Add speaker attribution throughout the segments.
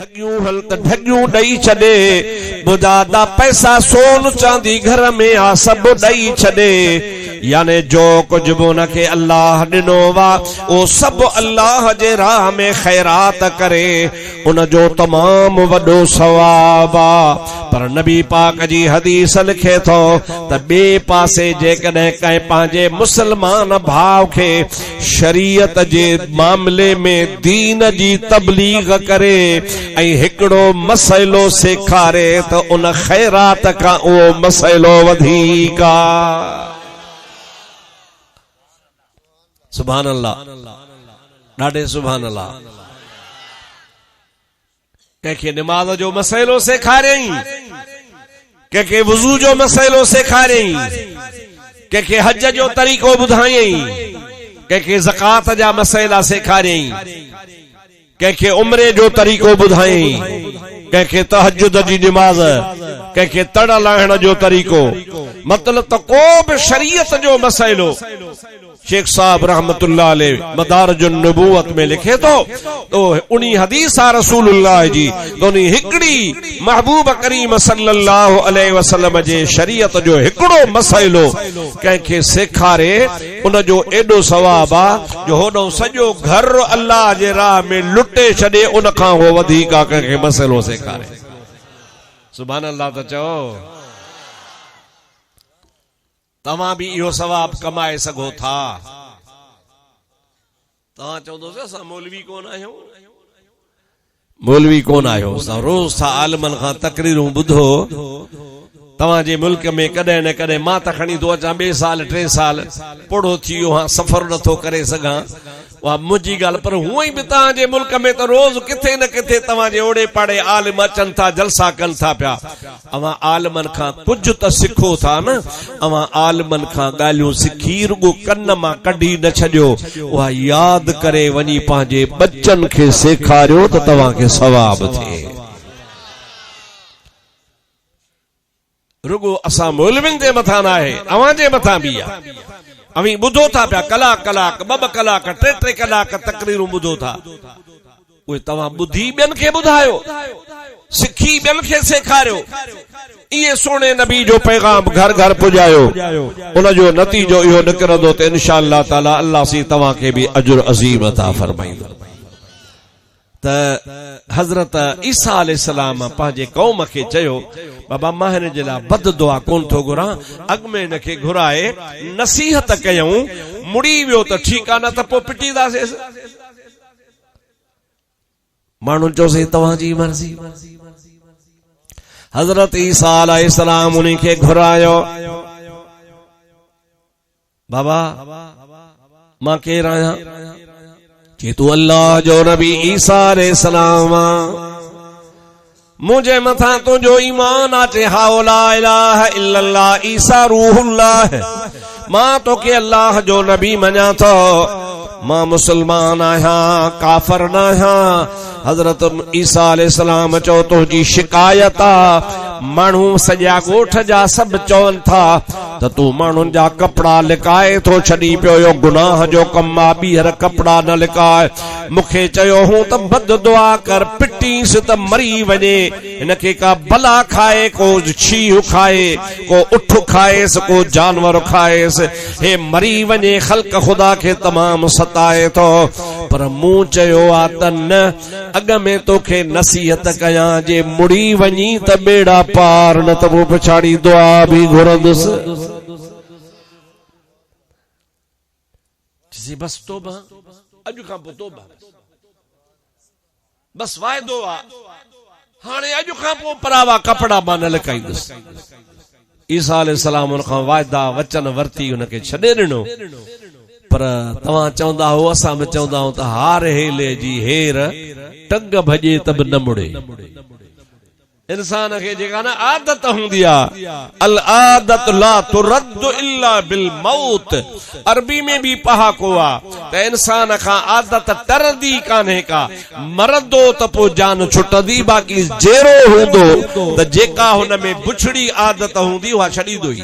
Speaker 1: ठगियूं हल त ठगियूं ॾई छॾे बुधादा पैसा सोन चांदी घर में आ सब ॾई छॾे याने जो कुछ भी उनके अल्लाह ॾिनो वा वो सब अल्लाह जे राह में खैरात करे उन जो तमाम वॾो सवाब आ। पर नबी पाक जी हदीस लिखे थो त बे पासे जेकॾहिं कंहिं पंहिंजे मुसलमान भाव के शरीयत जे मामले में दीन जी तबलीग करे ऐं हिकिड़ो मसइलो सेखारे त उन खैरात खां उहो मसइलो वधीक आ। सुभान अल्लाह, ॾाढे सुभान अल्लाह। कंहिंखे निमाज़ जो मसइलो सेखारियई, कंहिंखे वुज़ू जो मसइलो सेखारियई, कंहिंखे हज जो तरीक़ो ॿुधायई, कंहिंखे ज़कात जा मसइला सेखारियई, कंहिंखे उम्रे जो तरीक़ो ॿुधायई, कंहिंखे तहज्जुद जी निमाज़, कंहिंखे तड़ लाहिण जो तरीक़ो। मतलब त को बि शरीयत जो मसइलो शेख साहब रहमतुल्लाह अलैह मदारजुन नबूवत में लिखे तो उन्हीं हदीस रसूलुल्लाह जी तो हिकड़ी महबूब करीम सल्लल्लाहु अलैहि वसल्लम जे शरीयत जो हिकड़ो मसइलो कंहिंखे सेखारे उन जो एडो सवाब आ जो होडो सॼो घर अल्लाह जे राह में लुटे छॾे उन खां हो वधीक कंहिंखे मसइलो सेखारे। सुभान अल्लाह त चओ। तव्हां भी इहो सवाब कमाए सघो था। तव्हां चवंदोसि असां मौलवी कोन आहियूं, मौलवी कोन आहियो, असां रोज़ था आलमन खां तकरीरूं ॿुधो। तव्हांजे मुल्क में कॾहिं न कॾहिं मां त खणी थो अचां 2 साल 3 साल पोड़ो थी वियो हां, सफ़र नथो करे सघां, उहा मुंहिंजी ॻाल्हि। पर हूअं ई बि तव्हांजे मुल्क में त रोज़ किथे न किथे तव्हांजे ओड़े पाड़े आलिम अचनि था, जलसा कनि था पिया। अवां आलिमन खां कुझु त सिखो था न। अवां आलिमन खां ॻाल्हियूं सिखी रुगो कन मां कढी न छॾियो, उहा यादि करे वञी पंहिंजे बच्चनि खे सेखारियो त तव्हांखे सवाब थिए। रुगो असां मौलविन जे मथां न आहे, अवां जे मथां बि आहे। अवी ॿुधो था पिया कलाक कलाक 2 कलाक 3 कलाक तकरीरूं ॿुधो था। उहे तव्हां ॿुधी ॿियनि खे ॿुधायो, सिखी ॿियनि खे सेखारियो। इहे सोने नबी जो पैगाम घर घर पुॼायो। उन जो नतीजो इहो निकिरंदो त इंशाअल्लाह ताला अल्लाह सी तव्हां खे बि अजुर अज़ीम अता फरमाईंदो। त हज़रत ईसा अलैहिस्सलाम पंहिंजे कौम खे चयो बाबा मां हिन जे लाइ बद दुआ कोन थो घुरां, अॻु में हिन खे घुराए नसीहत कयऊं, मुड़ी वियो त ठीकु आहे, न त पोइ पिटींदासीं। माण्हू चयोसीं तव्हांजी मर्ज़ी। हज़रत ईसा अलैहिस्सलाम उन खे घुरायो, बाबा मां केरु आहियां? कि तू अल्लाह जो नबी ईसा अलैहिस्सलाम, मुझे मथा तुझो ईमान आचे हाओ ला इलाहा इल्लल्लाह ईसा रूहुल्लाह। मां तो के अल्लाह जो नबी मञा थो, मां मुसलमान आहियां, काफर न आहियां। हज़रत ईसा अलैहिस्सलाम चओ तुंहिंजी शिकायत आ, माण्हू सॼा ॻोठ जा सभु चवनि था त तूं माण्हुनि जा कपिड़ा लिकाए थो छॾी पियो, इहो गुनाह जो कमु आहे, ॿीहर कपिड़ा न लिकाए। मूंखे चयो हूं त बद दुआ कर, पिटीस त मरी वञे, हिनखे का भला खाए, को छीह खाए, को उठ खाएसि, को जानवर खाएसि, हे मरी वञे, ख़ल्क़ ख़ुदा खे तमामु सताए थो। पर मूं चयो आ त न, अॻ में तोखे नसीहत कयां, जे मुड़ी वञी त बेड़ा पार, न त पोइ पछाड़ी दुआ बि घुरंदुसि। बस तोबा, अॼु खां पोइ तोबा, बस वाइदो आ, हाणे अॼु खां पोइ परावा कपड़ा मां न लिकाईंदुसि। ईसा अलैहिस्सलाम उन खां वाइदा वचन वरती, उनखे छॾे ॾिनो। पर तव्हां चवंदा हो, असां बि चवंदा आहियूं त हार हेले जी हेर, टंग भॼे त बि न मुड़े। इंसान खे जेका न आदत हूंदी आहे, अल आदत ला तुरद्दु इल्ला बिल मौत, अरबी में भी पहाको आ त इंसान खां आदत टरंदी कान्हे का, मरंदो त पोइ जान छुटंदी, बाक़ी जहिड़ो हूंदो त जेका हुन में बुछड़ी आदत हूंदी उहा छॾींदो ई।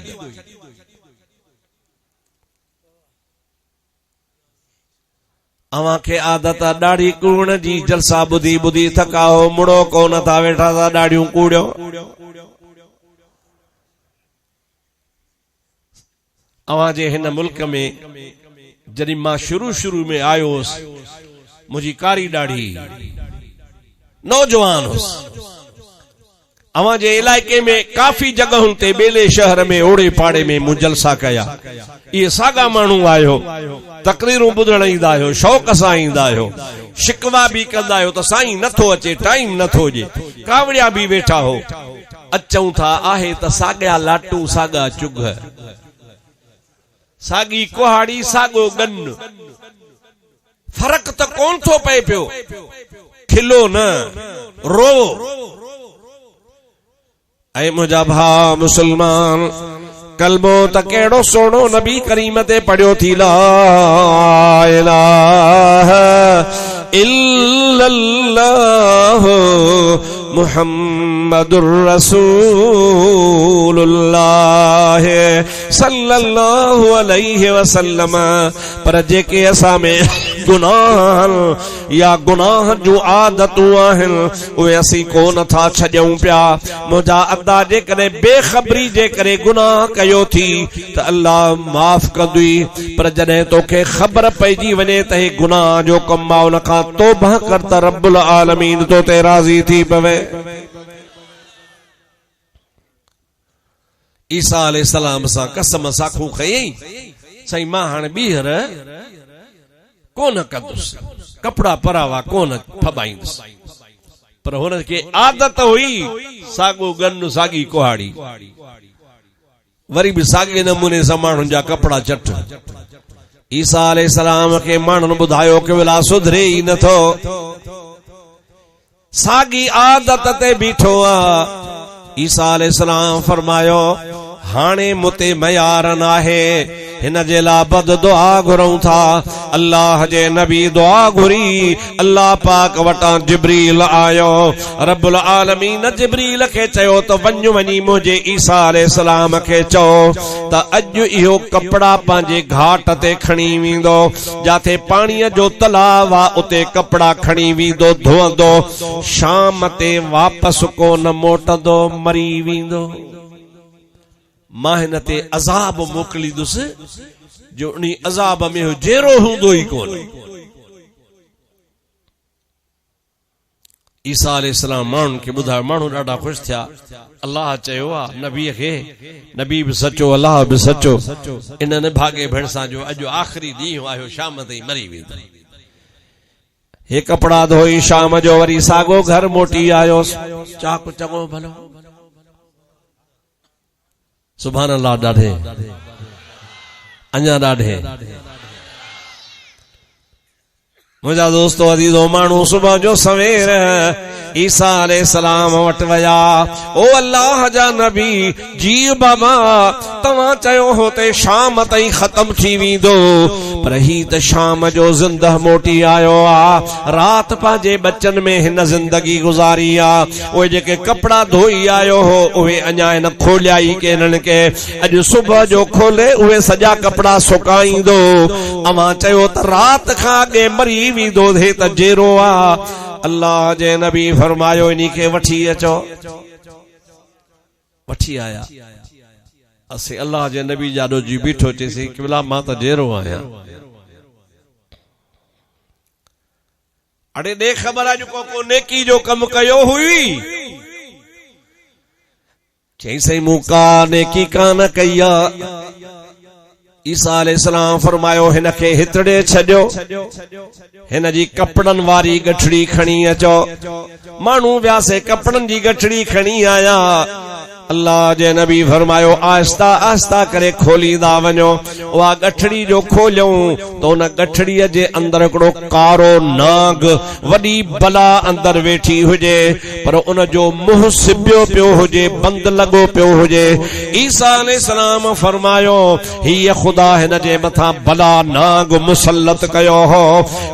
Speaker 1: अवां खे आदत दाढ़ी कूण जी, जलसा बुधी बुधी थकाओ, मुड़ो कोन था वेठा था दाढ़ियूं कूड़ियो। अवां जे हिन मुल्क में जॾहिं मां शुरू में आयोसि, मुंहिंजी कारी दाढ़ी, नौजवान हुउसि। अवां जे इलाइके में काफ़ी जगहुनि ते, बेले शहर में, ओड़े पाड़े में मूं जलसा कया। इहे साॻा माण्हू आहियो, तकरीरूं ॿुधण ईंदा आहियो, शौक़ सां ईंदा आहियो, शिकवा बि कंदा आहियो त साईं नथो अचे, टाइम नथो हुजे। कावड़िया बि वेठा हो। अचूं था आहे त साॻिया लाटू, साॻा चुग, साॻी कुहाड़ी, साॻो गन, फर्क त कोन थो पए पियो। खिलो न, रो। ऐं मुंहिंजा भाउ मुसलमान, कलमो त केड़ो सोनो नबी करीम ते पढ़ियो थी, ला इलाहा इल्लल्लाह मुहम्मदुर रसूलुल्लाह सल्लल्लाहु अलैहि वसल्लम। पर जेके असां में गुनाह या गुनाह जूं आदतूं आहिनि, उहे असीं कोन था छॾूं पिया। मुंहिंजा अदा जेकॾहिं बेख़बरी जे करे गुनाह कयो थी त अल्लाह माफ़ कंदी, पर जॾहिं तोखे ख़बर पइजी वञे त हे गुनाह जो कमु आहे, उन खां तौबा कर त रब्बुल आलमीन तो ते राज़ी थी पवे। ईसा अलैहिस्सलाम सां कसम साखू खयईं, साईं मां हाणे ॿीहर कोन कंदुसि, कपड़ा परावा कोन फबाईंदुसि। पर हुनखे आदत हुई साॻो गन, साॻी कुहाड़ी, वरी बि साॻे नमूने सां माण्हुनि जा कपड़ा चट। ईसा अलैहिस्सलाम खे माण्हुनि ॿुधायो कि विला सुधरे ई नथो, साॻी आदत ते बीठो आहे। ईसा अलैहिस्सलाम फरमायो, हाणे मुते मयार न आहे, हिन जे लाइ बद दुआ घुरूं था। अल्लाह जे नबी दुआ घुरी, अल्लाह पाक वटां जिब्रील आयो। रब्बुल आलमीन जिब्रील खे चयो त वञी मुंहिंजे ईसा अलैहिस्सलाम खे चओ त अॼु इहो कपड़ा पंहिंजे घाट ते खणी वेंदो, जाथे पाणीअ जो तलाव आहे उते कपड़ा खणी वेंदो, धोअंदो, शाम ते वापसि कोन मोटंदो, मरी वेंदो। मां हिन ते अज़ाब मोकिलींदुसि जो उन अज़ाब में जहिड़ो हूंदो ई कोन। ईसा अलैहिस्सलाम माण्हुनि खे ॿुधायो, माण्हू ॾाढा ख़ुशि थिया। अल्लाह चयो आहे नबीअ खे, नबी बि सचो, अल्लाह बि सचो, इन्हनि भागे भेण सां जो अॼु आख़िरी ॾींहुं आयो, शाम ताईं मरी वेंदो। हे कपड़ा धोई शाम जो वरी साॻो घर मोटी आयो, चाक चङो भलो, सुभान अल्लाह, ॾाढे अञा ॾाढे। मुंहिंजा दोस्तो अज़ीज़ो माण्हू सुबह जो सवेर ईसा अलैहिस्सलाम वटि विया। ओ अल्लाह जा नबी जी बाबा, तव्हां चयो हो ते शाम ताईं ख़त्म थी वेंदो, पर ही त शाम जो ज़िंदह मोटी आयो आहे। रात पंहिंजे बच्चन में हिन ज़िंदगी गुज़ारी आहे। उहे जेके कपड़ा धोई आयो हो उहे अञा हिन खोलिया ई केननि के। अॼु सुबह जो खोले उहे सॼा कपड़ा सुकाईंदो। अवां चयो त रात खां अॻे मरी वेंदो थे त जेरो आहे। अल्लाह जे नबी फरमायो, इन्ही के वठी अचो। वठी आया। असी अल्लाह जे नबी जाडो जी बीठो चेसी कि बिला मां त जेरो आहियां। अड़े दे ख़बर आहे जो को नेकी जो कम कयो हुई। चई सही मूं का नेकी कान कई आहे। ईसा अलैहिस्सलाम फरमायो, हिन खे हितड़े छॾियो, हिन जी कपड़न वारी गठड़ी खणी अचो। माण्हू वियासे, कपड़न जी गठड़ी खणी आया। अल्लाह जे नबी फरमायो, आहिस्ता आहिस्ता करे खोलींदा वञो। उहा गठड़ी जो खोलियूं तो उन गठड़ीअ जे अंदर हिकिड़ो कारो नाग, वॾी बला अंदर वेठी हुजे, पर उन जो मुंहुं सिबियो पियो हुजे, बंद लॻो पियो हुजे। ईसा अलैहिस्सलाम फरमायो, हीअ ख़ुदा हिन जे मथां बला नाग मुसलत कयो हो,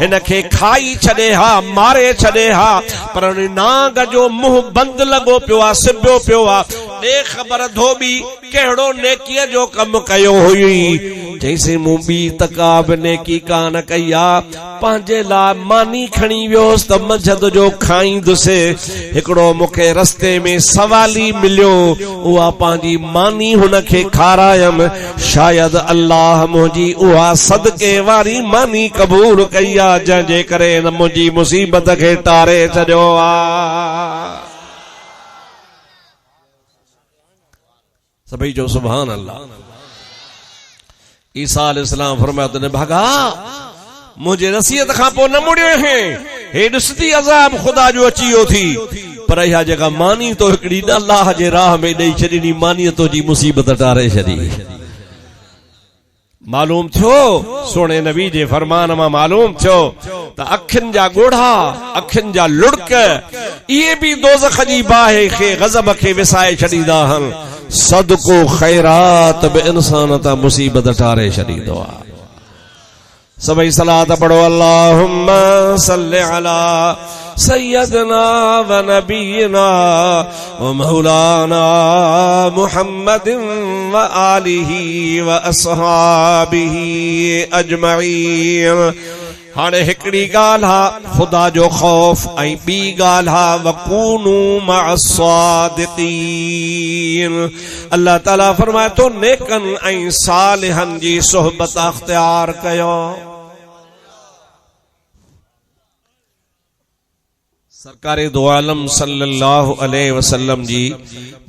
Speaker 1: हिन खे खाई छॾे हा, मारे छॾे हा, पर उन नाग जो मुंहुं बंद लॻो पियो आहे, सिबियो पियो आहे। ख़बर धोबी कहिड़ो नेकीअ जो कम कयो हुई। जैसे मूं बी तकाब नेकी कान कया पंहिंजे लाइ मानी खणी वियोसि त मंझंदि जो खाईंदुसि। हिकिड़ो मूंखे रस्ते में सवाली मिलियो, उहा पंहिंजी मानी हुनखे खारायमि। शायदि अल्लाह मुंहिंजी उहा सदके वारी मानी क़बूल कई आहे, जंहिंजे करे न मुंहिंजी मुसीबत खे टारे छॾियो आहे। सभई जो सुभान अल्लाह। ईसा अलैहिस्सलाम फरमाया तने भागा मुझे नसीहत खां पोइ न मुड़ियो है। हे ॾिसती अज़ाब ख़ुदा जो अची वियो थी, पर इहा जेका मानी तो हिकिड़ी अल्लाह जे राह में ॾेई छॾी, मानी तो जी मुसीबत टारे छॾी। मालूम थियो सोने नबी जे फरमान मां मालूम थियो त अखियुनि जा ॻोढ़ा, अखियुनि जा लुड़क इहे भी दोज़ख जी बाहि खे गज़ब खे विसाए छॾींदा आहिनि। सदको खैरात बि इंसान तां मुसीबत टारे छॾींदो आहे। सभई सलात पढ़ो अल्लाहुम्मा सल्लि अला सय्यदना व नबीना व मौलाना मुहम्मदिन व आलिही व अस्हाबिही अजमईन। हाणे हिकिड़ी ॻाल्हि आहे ख़ुदा जो ख़ौफ़, ऐं ॿी ॻाल्हि आहे वकूनू मअस्सादिक़ीन। अल्लाह ताला फरमाए थो नेकनि ऐं सालिहनि जी सोहबत अख्तियार कयो। सरकारे दो आलम सल्लल्लाहु अलैहि वसल्लम जी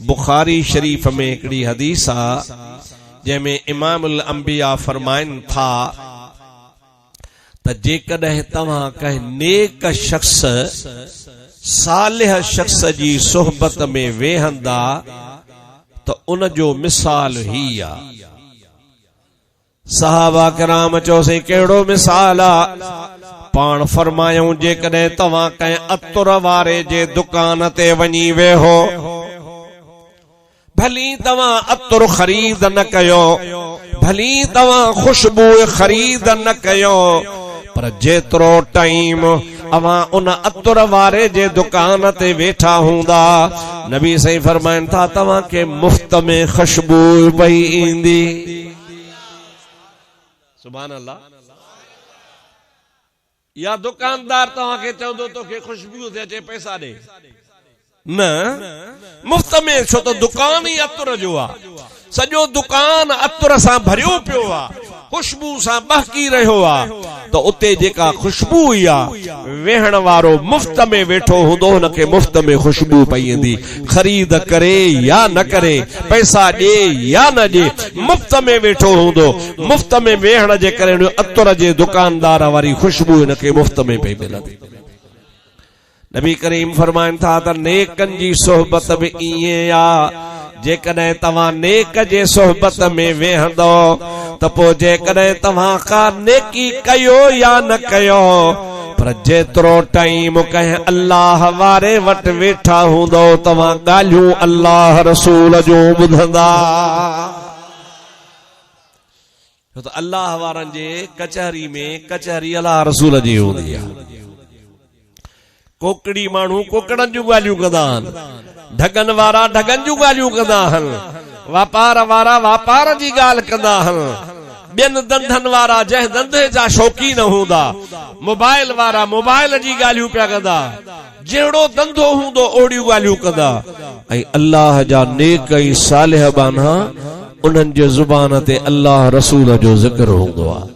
Speaker 1: बुखारी शरीफ में हिकिड़ी हदीस आहे जंहिंमें इमामुल अंबिया फरमाइनि था त जेकॾहिं तव्हां कंहिं नेक शख्स सालिह शख्स जी सोहबत में वेहंदा त उन जो मिसाल ही आहे। सहाबा किराम चयोसीं कहिड़ो मिसाल आहे? पाण फरमायूं जेकॾहिं तव्हां कंहिं अतुर वारे जे दुकान ते वञी वेहो, भली तव्हां अतुर ख़रीद न कयो, भली तव्हां खुशबू ख़रीद न कयो, पर जेतिरो टाइम अवां उन अतुर वारे जे दुकान ते वेठा हूंदा, नबी सही फरमाइनि था तव्हां खे मुफ्त में खुशबू पई ईंदी। सुभान अल्लाह। या दुकानदार तव्हां खे चवंदो तोखे खुशबू थी अचे पैसा ॾे, न मुफ्त में, छो त दुकान ई अतुर जो आहे। सॼो दुकान अतुर सां भरियो पियो आहे, खुशबू सां बहकी रहियो आहे, त उते जेका खुशबू ई आहे वेहण वारो मुफ्त में वेठो हूंदो, हुनखे मुफ्त में खुशबू पई ईंदी। ख़रीद करे या न करे, पैसा ॾे या न ॾे, मुफ्त में वेठो हूंदो। मुफ्त में वेहण जे करे अतुर जे दुकानदार वारी खुशबू हिनखे मुफ्त में पई मिलंदी। नबी करीम फरमाइनि था त नेकनि जी सोहबत बि ईअं आहे। जेकॾहिं तव्हां नेक जे सोहबत में वेहंदो त पोइ जेकॾहिं तव्हां का नेकी कयो या न कयो, पर जेतिरो टाइम कंहिं अल्लाह वारे वटि वेठा हूंदो तव्हां ॻाल्हियूं अल्लाह रसूल जो ॿुधंदा। छो त अल्लाह वारनि जे कचहरी में कचहरी अल्लाह रसूल जी हूंदी आहे। कोकड़ी माण्हू कोकड़नि जूं ॻाल्हियूं कंदा आहिनि, ढगन वारा ढगन जूं ॻाल्हियूं कंदा आहिनि, वापार वारा वापार जी ॻाल्हि कंदा आहिनि, ॿियनि धंधनि वारा जंहिं धंधे जा शौक़ीन हूंदा, मोबाइल वारा मोबाइल जी ॻाल्हियूं पिया कंदा, जहिड़ो धंधो हूंदो ओड़ियूं ॻाल्हियूं कंदा। ऐं अल्लाह जा नेक ऐं सालिह बाना उन्हनि जे ज़ुबान ते अल्लाह रसूल जो ज़िक्र हूंदो आहे।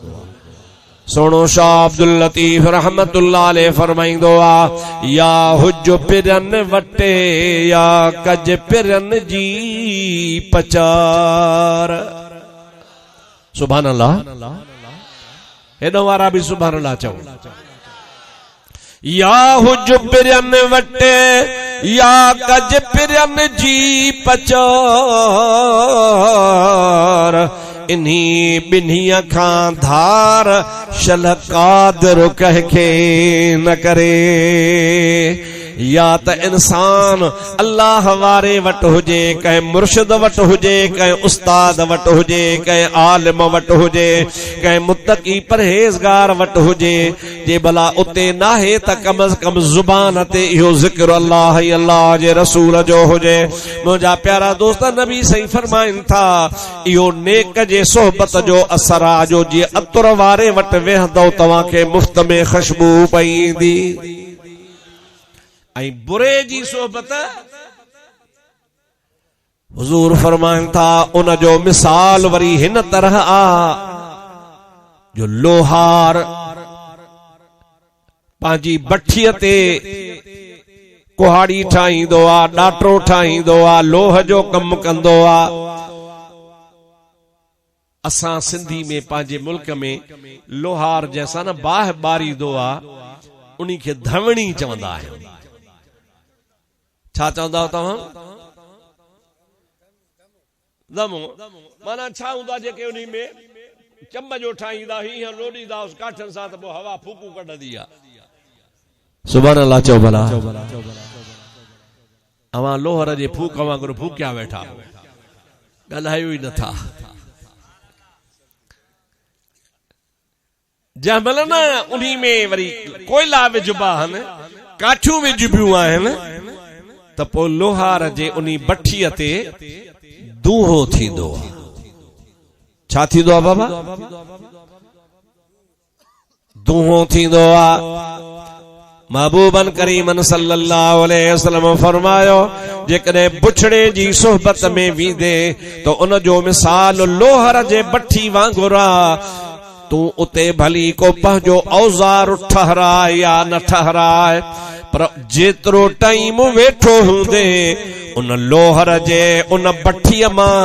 Speaker 1: सोनो शाह अब्दुल लतीफ रहमतुल्लाह अलैह फरमाईंदो आहे, या हुज पिरन वटे या कज पिरन जी पचार। सुभान अल्लाह। हेॾो वारा बि सुभान अल्लाह चओ। या हुज पिरन वटे या कज पिरन जी पचार, इन्ही बिन्ही खां धार शल कादर कंहिंखे न करे। या त इंसान अल्लाह वारे वट हुजे, कंहिं मुर्शिद वट हुजे, कंहिं उस्ताद वट हुजे, कंहिं आलिम वट हुजे, कंहिं मुत्तकी परहेज़गार वट हुजे, जे भला उते नाहे त कम अज कम ज़ुबान ते इहो ज़िक्र अल्लाह ही अल्लाह जे रसूल जो हुजे। मुंहिंजा प्यारा दोस्त, नबी सही फरमाइनि था इहो नेक जे सोहबत जो असर आहे, जो जीअं अतर वारे वट वेहंदो तव्हांखे मुफ्त में खुशबू पईंदी। ऐं बुरे जी सोहबत हुजूर फरमाइनि था उन जो मिसाल वरी हिन तरह आ, जो लोहार पंहिंजी भठीअ ते कुहाड़ी ठाहींदो आ, ॾाटरो ठाहींदो आ, लोह जो कम कंदो आ। असां सिंधी में पंहिंजे मुल्क में लोहार जैसा न बाहि ॿारींदो आ, उन्ही खे धवणी चवंदा आहियूं। छा चवंदा तव्हां? दमो माना छा हूंदा जेके उन्ही में चंब जो ठाहींदा हीअं लोॾींदा उस काठनि सां त पोइ हवा फूकू कढंदी आ। सुभान अल्लाह चओ भला। अवां लोहर जे फूक वांगुरु फूकिया वेठा, ॻाल्हायो ई नथा। जंहिं महिल न उन्ही में वरी कोयला विझबा आहिनि, काठियूं विझबियूं आहिनि, त पोइ लोहार जे उन्ही भठीअ ते दूहो थींदो आहे। छा थींदो आहे बाबा? दूहो थींदो आहे। महबूबन करीमन सल्लल्लाहु अलैहि वसल्लम फरमायो, जेकॾहिं बुछड़े जी सोहबत में वींदे तो उन जो मिसाल लोहर जे भठी वांगुरु आहे। तू उते भली को पंहिंजो औज़ार ठहराए या न ठहराए, पर जेतिरो टाइम वेठो हूंदे उन लोहर जे उन भठीअ मां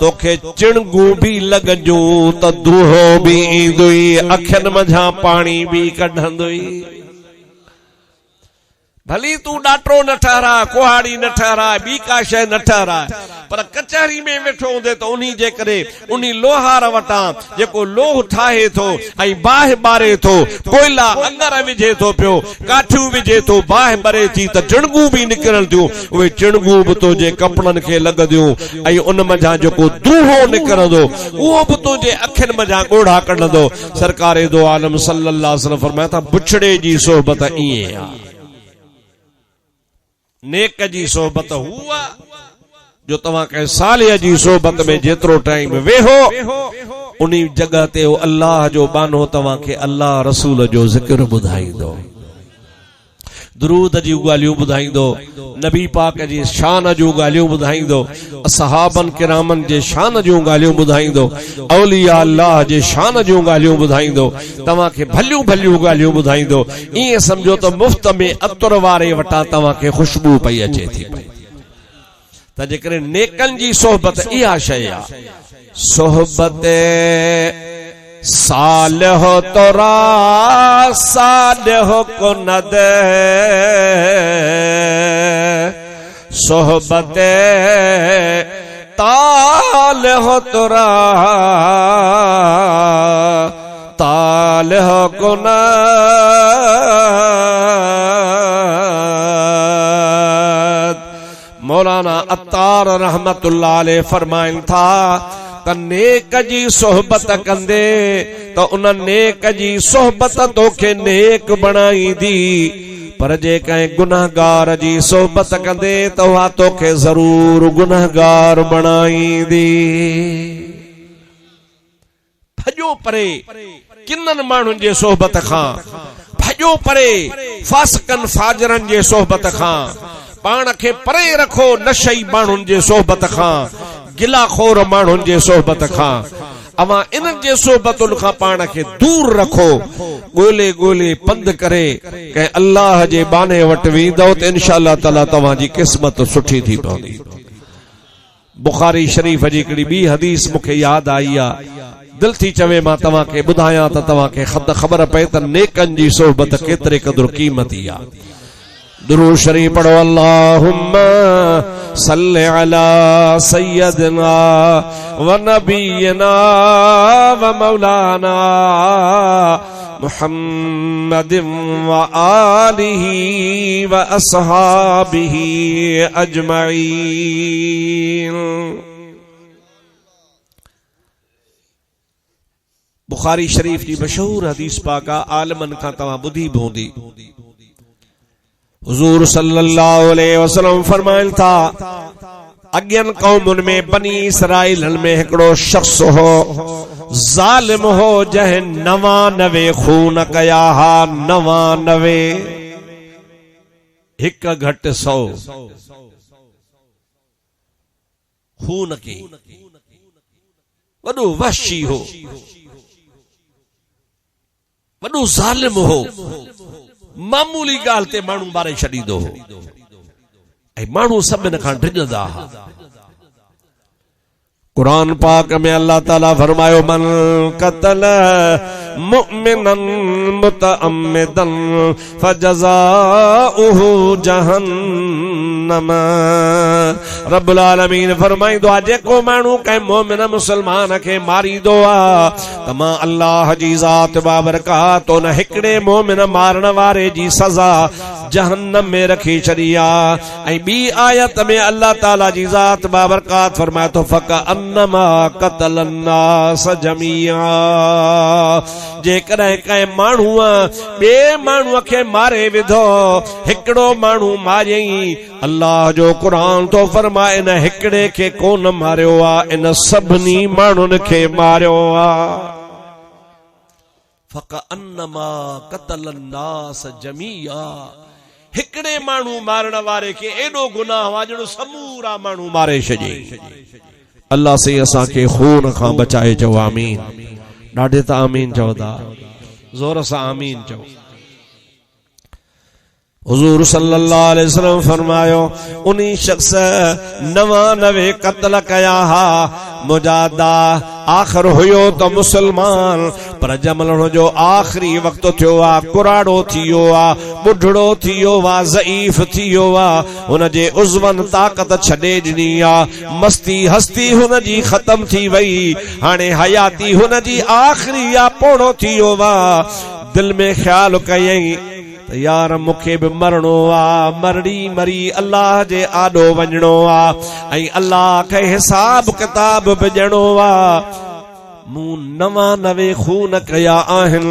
Speaker 1: तोखे चिणगू भी लॻंदियूं त दूहो भी ईंदुई, अखियुनि मझां पाणी भी कढंदुई। भली तू ॾाटरो न ठहराए, कुहाड़ी न ठहराए, ॿी का शइ न ठहराए, पर कचहरी में वेठो हूंदे त उन्ही जे करे उन्ही लोहार वटां जेको लोह ठाहे थो ऐं बाहि ॿारे थो, कोयला अंगर विझे थो पियो, काठियूं विझे थो, बाहि ॿरे थी त चिणगू भी निकिरनि थियूं। उहे चिणगू बि तुंहिंजे कपिड़नि खे लॻंदियूं ऐं उन मझां जेको दूहो निकिरंदो उहो बि तुंहिंजे अखियुनि मझां ॻोढ़ा कढंदो। सरकारे दो आलम सल्लल्लाहु अलैहि वसल्लम फरमाया था बुछड़े जी सोहबत ईअं आहे। नेक जी सोहबत हुआ जो तव्हां कंहिं सालिह जी सोहबत में जेतिरो टाइम वेहो उन्ही जगह ते अल्लाह जो बानो तव्हांखे अल्लाह रसूल जो ज़िक्र ॿुधाईंदो, दुरूद जी ॻाल्हियूं ॿुधाईंदो, नबी पाक जी शान जूं ॻाल्हियूं ॿुधाईंदो, असहाबन किरामन जे शान जूं ॻाल्हियूं ॿुधाईंदो, औलिया अल्लाह जे शान जूं ॻाल्हियूं ॿुधाईंदो, तव्हांखे भलियूं भलियूं ॻाल्हियूं ॿुधाईंदो। ईअं सम्झो त मुफ्त में अतर वारे वटां तव्हांखे खुशबू पई अचे थी पई। त जेकॾहिं नेकनि जी सोहबत इहा शइ आहे, सोहबत सालिह तोरा सालिह को न दे, सोहबत तालिह तोरा तालिह को न। मौलाना अत्तार रहमतुल्लाह अलैह फरमाइनि था त नेक जी सोहबत कंदे तो उन नेक जी सोहबत तोखे नेक बणाईंदी, पर जे कंहिं गुनाहगार जी सोहबत कंदे तो उहा तोखे ज़रूर गुनाहगार बणाईंदी। भॼो परे किननि माण्हुनि जे सोहबत खां, भॼो परे फासिकनि फाजरनि जे सोहबत खां, पाण खे परे रखो नशई माण्हुनि जे सोहबत खां, गिलाखोर माण्हुनि जे सोहबत खां। अवां इन्हनि जे सोहबतुनि खां पाण खे दूर रखो। ॻोल्हे ॻोल्हे पंध करे कंहिं अल्लाह जे बाने वटि वेंदो त इंशाअल्लाह ताला तव्हांजी क़िस्मत सुठी थी पवंदी। बुखारी शरीफ़ जी हिकिड़ी ॿी हदीस मूंखे यादि आई आहे, दिल थी चवे मां तव्हांखे ॿुधायां त तव्हांखे ख़बर पए त नेकनि जी सोहबत केतिरे क़दुरु क़ीमती आहे। दुरूद शरीफ पढ़ो, अल्लाहुम्मा सल्लि अला सय्यदना व नबीना व मौलाना मुहम्मदिन व आलिही व अस्हाबिही अजमईन। बुखारी शरीफ की मशहूर हदीस पाका आलमन का तवा बुधी बोंदी। हुजूर सल्लल्लाहु अलैहि वसल्लम फरमाइल था अज्ञन कौमुन में बनी इसराइल में एकड़ो शख्स हो जालिम हो जह 99 खून कया हा 99 एक घट 100 खून के वडो वहशी हो वडो जालिम हो मामूली गाल ते मानू मारे छॾींदो हो ऐं मानू सभिनि खां डिॼंदा हा। कुरान पाक में अल्लाह ताला फरमायो मन कतल मुमिनन मुतअम्मिदन फजज़ाउहु जहन्नम। रब्बुल आलमीन फरमाइंदो आहे जेको माण्हू कंहिं मोमिन मुसलमान खे मारींदो आहे त मां अल्लाह जी ज़ात बाबरकात उन हिकिड़े मोमिन मारण वारे जी सज़ा जहन्नम में रखी छॾी आहे। ऐं ॿी आयत में अल्लाह ताला जी ज़ात बाबरकात फरमाए थो फकअन्नमा क़तल अन्नास जमीआ। जेकॾहिं कंहिं माण्हूअ ॿिए माण्हूअ खे मारे विधो हिकिड़ो माण्हू मारियई अल्लाह जो क़ुरान तो फरमाए इन हिकिड़े खे कोन मारियो आहे इन सभिनी माण्हुनि खे मारियो आहे। फकअन्नमा क़तल अन्नास जमीआ। हिकिड़े माण्हू मारण वारे खे एॾो गुनाह आहे ॼणो समूरा माण्हू मारे छॾे। अल्लाह से असां खे खून खां बचाए चओ आमीन। ॾाढे त आमीन चओ था ज़ोर सां आमीन चओ। हुजूर सल्लल्लाहु अलैहि वसल्लम फरमायो उन्ही शख्स 99 कत्ल कया हा मुजादा आखिर हुयो तो मुसलमान पर जमल जो आखिरी वक्त थियो आ कुराड़ो थियो आ बुढ़ड़ो थियो आ ज़ईफ थियो आ हुन जे उज़वन ताकत छॾे ॾिनी आ मस्ती हस्ती हुन जी ख़त्म थी वई हाणे हयाती हुन जी आखिरी आ पोड़ो थियो आ दिल में ख्याल कयई यार मुखे भी मरणो आ मरड़ी मरी अल्लाह जे आडो वञणो आ ऐं अल्लाह के हिसाब किताब भी ॾियणो आ। मूं 99 खून कया आहिन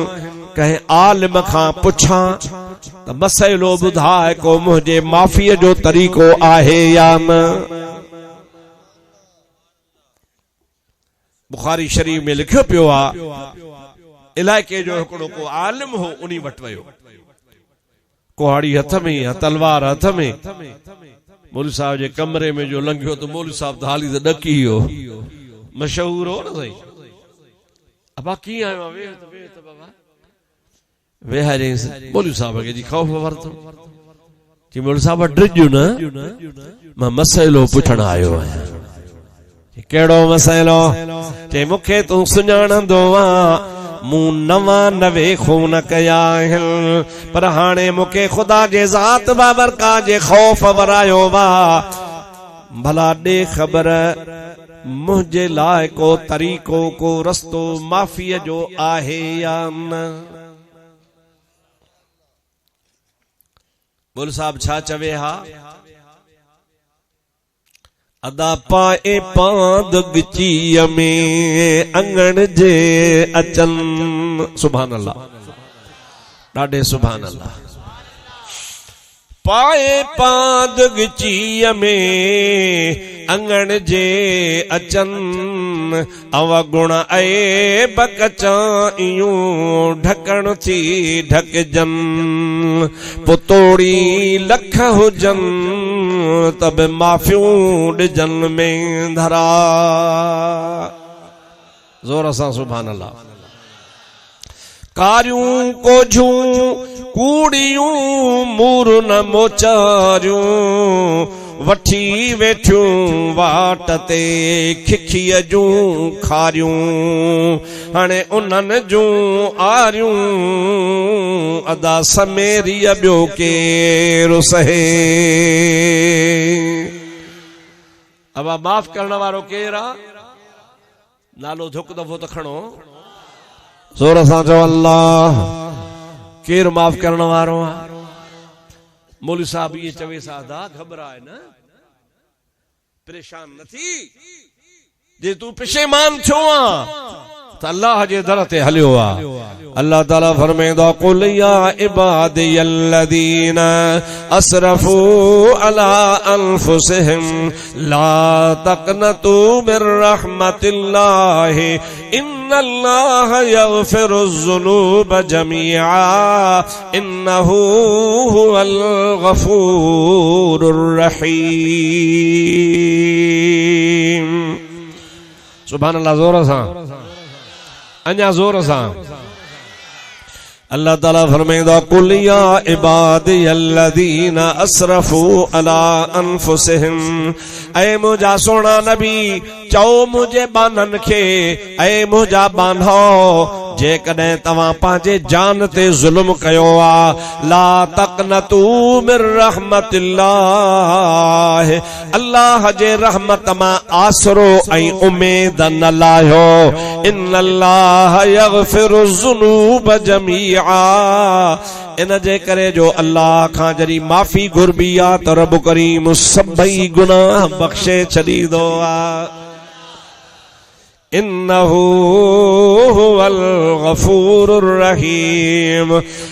Speaker 1: कंहिं आलिम खां पुछां त मसइलो ॿुधाए को मुंहिंजे माफ़ीअ जो तरीक़ो आहे या न। बुखारी शरीफ में लिखियो पियो आ इलाइके जो हिकिड़ो को आलिम हो उन्ही वटि वियो कुहाड़ी हथ में या तलवार हथ में मौलवी साहब जे कमरे में जो लंघियो तो मौलवी साहब त हाली त ॾकी वियो मशहूर हो न सही। अबा कीअं आयो वे त बाबा वेहारे मौलवी साहब खे जी ख़ौफ़ वरतो जी मौलवी साहब ड्रिजो न मां मसइलो पुछण आयो आहियां। कहिड़ो मसइलो चई मूंखे तूं सुञाणंदो आहीं मूं 99 खून कया आहिन पर हाणे मूंखे खुदा जे ज़ात बाबरकात जे ख़ौफ़ वरायो वा भला ॾे ख़बर मुंहिंजे लाइ को तरीक़ो को रस्तो माफ़ीअ जो आहे या न। बोल साहब छा चवे हा अदा पाए पांद गिचीअ में अंगण जे अचन सुभान अल्लाह ॾाढे सुभान अल्लाह। पाए पांद गिचीअ में अंगण जे अचन अवगुण ऐ बकचा इयूं ढकण थी ढकजन पुतोड़ी लख हुजन तब माफ़ियूं ॾिजन में धरा। ज़ोर सां सुभान अल्लाह। कारियूं कोझूं कूड़ियूं मूर न मोचारियूं वठी वेठियूं वाट ते खिखीअ जूं खारियूं हाणे उन्हनि जूं आरियूं अदा समेरीअ ॿियो केरु सहे। अब माफ़ करण वारो केरु आहे नालो झुक दफ़ो त खणो ज़ोर सां चओ अल्लाह। केर माफ़ करण वारो आहे? मौलवी साहब ये चवे सादा घबराए न, परेशान न थी। जे तू पेशेमान थियो आ त अल्लाह जे दर ते हलियो आ। अल्लाह ताला फरमाईंदो कुल या इबादियल्लज़ीना असरफू अला अनफुसिहिम ला तक़नतू मिर रहमतिल्लाहि इन्नल्लाह यग़फिरुज़्ज़ुनूब जमीआ इन्नहू हुवल गफ़ूरुर रहीम। सुभान अल्लाह, जोर सा, अञा जोर सा। अल्लाह ताला फरमाईंदो कुल या इबादियल्लज़ीना असरफू अला अनफुसिहिम, ऐ मुंहिंजा सोना नबी चओ मुंहिंजे बानन खे, ऐ मुंहिंजा बानो जेकॾहिं तव्हां पंहिंजे जान ते ज़ुल्म कयो आ, ला तक़नतू मिर रहमतिल्लाह, अल्लाह जे रहमत मां आसरो ऐं उम्मीद न लायो। इन्नल्लाह यग़फिरुज़्ज़ुनूब जमीआ, इन जे करे जो अल्लाह खां जरी माफ़ी घुरबी आ त रब करीम सभई गुनाह बख़्शे छॾींदो आ। इन्नहू हुवल गफ़ूरुर रहीम,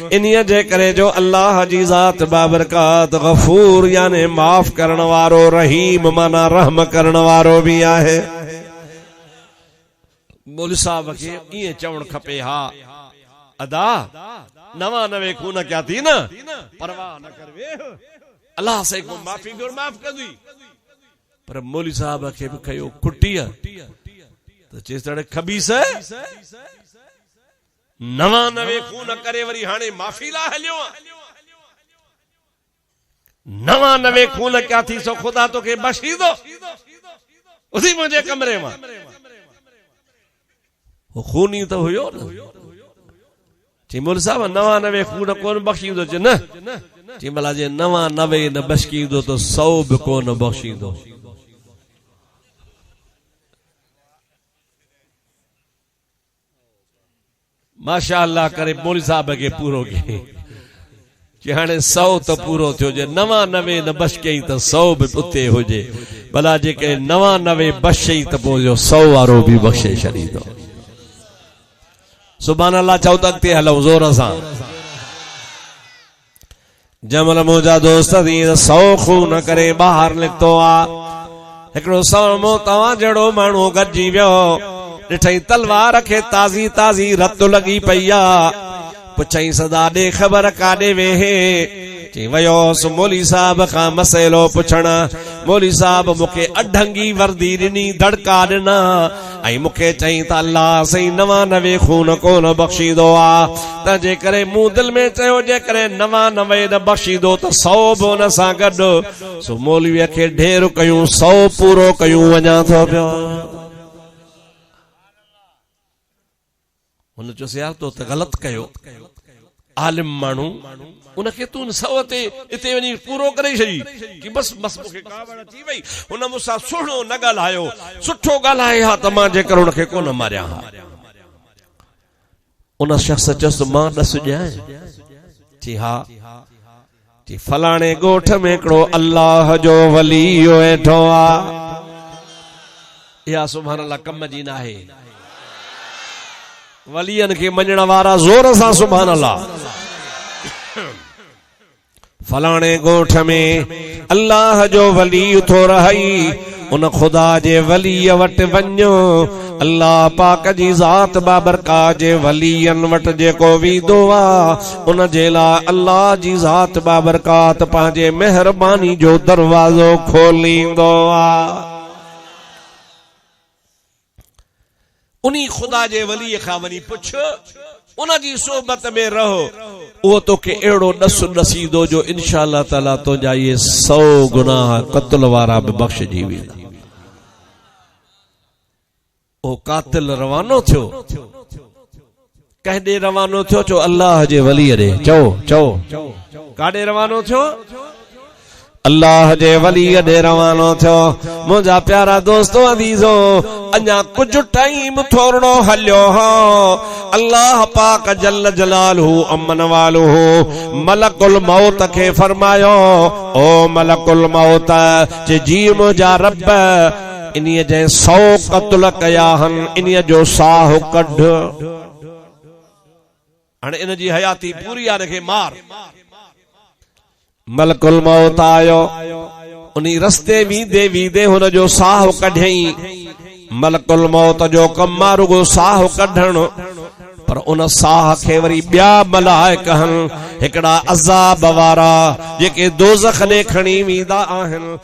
Speaker 1: इन्हीअ जे करे जो अल्लाह जी ज़ात बाबरकात गफ़ूर याने माफ़ करण वारो, रहीम माना रहम करण वारो भी आहे। मौलवी साहब खे ईअं चवण खपे, हा अदा 99 खून क्या थी न, परवाह न करवे, अल्लाह से को माफ़ी घुर माफ़ कंदी। पर मौलवी साहब खे भी कयो कुटिया तो चेस्तड़े खबीस 99 खून करे वरी हाणे माफ़ी ला हलियो। 99 खून क्या थी सो खुदा तो के बख्शी दो उसी मुझे कमरे में। वो खूनी तो हुयो न, चिमोल साहब 99 खून कौन बख्शी दो न, चिमला जे 99 न बख्शी दो तो 100 भी कौन बख्शी दो। माशाअल्लाह करे मौलवी साहब के पूरो के कि हाणे 100 तो पूरो थियो जे, 99 न बख्शे तो 100 भी उते हुजे, भला जेके 99 बख्शे तो पोइ 100 वारो भी बख्शे छॾींदो। सुभान अल्लाह चओ त अॻिते हलूं ज़ोर सां। जमल मुंहिंजा दोस्त थी 100 खून करे ॿाहिरि निकितो आ, हिकिड़ो साम्हूं तव्हां जहिड़ो माण्हू गॾिजी वियो, ॾिठई तलवार खे ताज़ी ताज़ी रत लगी पई आ, पुछई सदा ॾे ख़बर काॾे वेहे, चई वयोसि मौलवी साहब खां मसइलो पुछण। मौलवी साहब मूंखे अढंगी वर्दी ॾिनी, दड़का ॾिना ऐं मूंखे चई त अल्लाह सही 99 खून कोन बख्शींदो आ, त जेकरे मूं दिलि में चयो जेकरे 99 न बख्शींदो त 100 बि हुन सां गॾु। सो मौलवीअ खे ढेर कयूं, 100 पूरो कयूं, वञा थो पियो। हुन चयोसि यार तो त ग़लति कयो, आलिम माण्हू उनखे तू 100 ते इते वञी पूरो करे छॾी कि बस मूंखे कावड़ थी वई, हुन मूंसां सुहिणो न ॻाल्हायो, सुठो ॻाल्हाए हा त मां जेकर हुनखे कोन मारिया हा। उन शख़्स चयोसि मां ॾस ॼाए, चई हा, चई फलाणे ॻोठ में हिकिड़ो अल्लाह जो वली वेठो आ। इहा सुभान अल्लाह कम जी न आहे। वलियन के मञण वारा जोर सां सुभान अल्लाह। फलाणे ॻोठ में अल्लाह जो वली थो रही, उन खुदा जे वली वटि वञो, अल्लाह पाक जी ज़ात बाबरकात जे वलियन वटि जेको वींदो आ उन जे लाइ अल्लाह जी ज़ात बाबरकात पंहिंजे महिरबानी जो दरवाज़ो खोलींदो आ। उन्हीं खुदा जे वली खां वञी पुछ, उन जी सोबत में रहो, वो तो के एड़ो ॾस ॾसींदो जो इंशाअल्लाह ताला तुंहिंजा ये 100 गुनाह क़त्ल वारा भी बख्शजी वेंदा। ओ कातिल रवानो थियो, कहिड़े रवानो थियो? चो अल्लाह जे वली ॾे। चओ काॾे रवानो थियो? अल्लाह जे वली ॾे रवानो थियो। मुंहिंजा प्यारा दोस्तो अज़ीज़ो, अञा कुछ टाइम थोड़ो हलियो हो अल्लाह पाक जल्ल जलालहू अमन वालहू मलकुल मौत के फरमायो ओ मलकुल मौत जे जी मुंहिंजा रब इन्हीअ जे 100 क़त्ल कया हन इन्हीअ जो साह कढ हाणे इन जी हयाती पूरी आहे के मार मलकुल मौत आयो उन्ही रस्ते वींदे वींदे हुन जो साह कढई मलकुल मौत जो कम रुगो साह कढण पर उन साह के वरी ॿिया मलाइका हिकड़ा अज़ाब वारा जेके दोज़ख ने खणी वींदा आहिनि